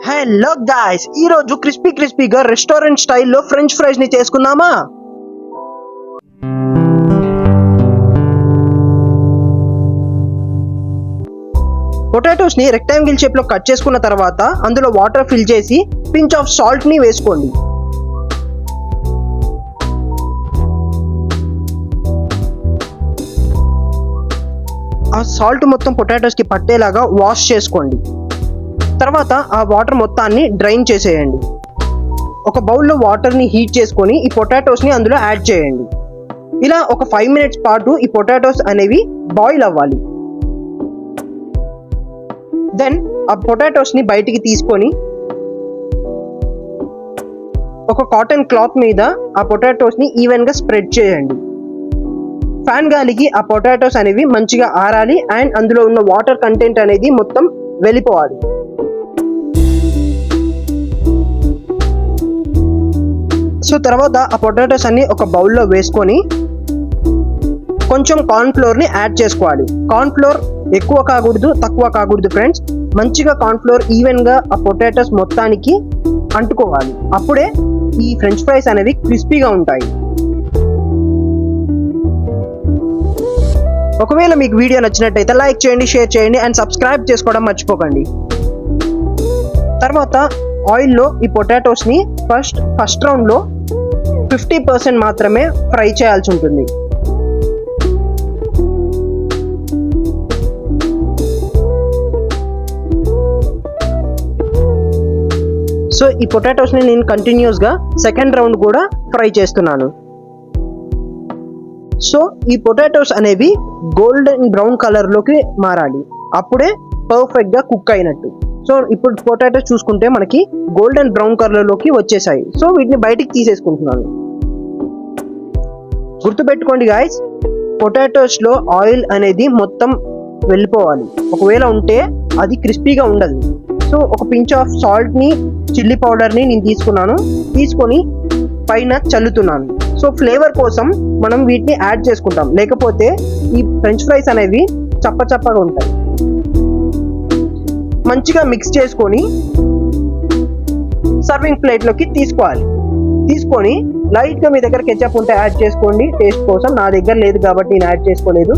Hello guys, ఈ రోజు క్రిస్పీగా రెస్టారెంట్ స్టైల్లో ఫ్రెంచ్ ఫ్రైస్ ని చేసుకుందామా? పొటాటోస్ ని రెక్టాంగిల్ షేప్ లో కట్ చేసుకున్న తర్వాత అందులో వాటర్ ఫిల్ చేసి పించ్ ఆఫ్ సాల్ట్ ని వేసుకోండి. ఆ సాల్ట్ మొత్తం పొటాటోస్ కి పట్టేలాగా వాష్ చేసుకోండి. తర్వాత ఆ వాటర్ మొత్తాన్ని డ్రైన్ చేసేయండి. ఒక బౌల్లో వాటర్ని హీట్ చేసుకొని ఈ పొటాటోస్ని అందులో యాడ్ చేయండి. ఇలా ఒక 5 minutes పాటు ఈ పొటాటోస్ అనేవి బాయిల్ అవ్వాలి. దెన్ ఆ పొటాటోస్ని బయటికి తీసుకొని ఒక కాటన్ క్లాత్ మీద ఆ పొటాటోస్ని ఈవెన్గా స్ప్రెడ్ చేయండి. ఫ్యాన్ గాలికి ఆ పొటాటోస్ అనేవి మంచిగా ఆరాలి అండ్ అందులో ఉన్న వాటర్ కంటెంట్ అనేది మొత్తం వెళ్ళిపోవాలి. సో తర్వాత ఆ పొటాటోస్ అన్ని ఒక బౌల్లో వేసుకొని కొంచెం కార్న్ ఫ్లోర్ని యాడ్ చేసుకోవాలి. కార్న్ ఫ్లోర్ ఎక్కువ కాకూడదు, తక్కువ కాకూడదు ఫ్రెండ్స్. మంచిగా కార్న్ ఫ్లోర్ ఈవెన్గా ఆ పొటాటోస్ మొత్తానికి అంటుకోవాలి. అప్పుడే ఈ ఫ్రెంచ్ ఫ్రైస్ అనేవి క్రిస్పీగా ఉంటాయి. ఒకవేళ మీకు వీడియో నచ్చినట్టయితే లైక్ చేయండి, షేర్ చేయండి అండ్ సబ్స్క్రైబ్ చేసుకోవడం మర్చిపోకండి. తర్వాత ఆయిల్లో ఈ పొటాటోస్ని ఫస్ట్ రౌండ్లో 50% మాత్రమే ఫ్రై చేయాల్సి ఉంటుంది. సో ఈ పొటాటోస్ని నేను కంటిన్యూస్గా సెకండ్ రౌండ్ కూడా ఫ్రై చేస్తున్నాను. సో ఈ పొటాటోస్ అనేవి గోల్డెన్ బ్రౌన్ కలర్లోకి మారాలి. అప్పుడే పర్ఫెక్ట్గా కుక్ అయినట్టు. సో ఇప్పుడు పొటాటోస్ చూసుకుంటే మనకి గోల్డెన్ బ్రౌన్ కలర్లోకి వచ్చేసాయి. సో వీటిని బయటికి తీసేసుకుంటున్నాను. గుర్తుపెట్టుకోండి గాయస్, పొటాటోస్లో ఆయిల్ అనేది మొత్తం వెళ్ళిపోవాలి. ఒకవేళ ఉంటే అది క్రిస్పీగా ఉండదు. సో ఒక పించ్ ఆఫ్ సాల్ట్ని, చిల్లీ పౌడర్ని నేను తీసుకొని పైన చల్లుతున్నాను. సో ఫ్లేవర్ కోసం మనం వీటిని యాడ్ చేసుకుంటాం, లేకపోతే ఈ ఫ్రెంచ్ ఫ్రైస్ అనేవి చప్పగా ఉంటాయి. మంచిగా మిక్స్ చేసుకొని సర్వింగ్ ప్లేట్లోకి తీసుకొని లైట్గా మీ దగ్గర కెచప్ ఉంటే యాడ్ చేసుకోండి టేస్ట్ కోసం. నా దగ్గర లేదు కాబట్టి నేను యాడ్ చేసుకోలేదు.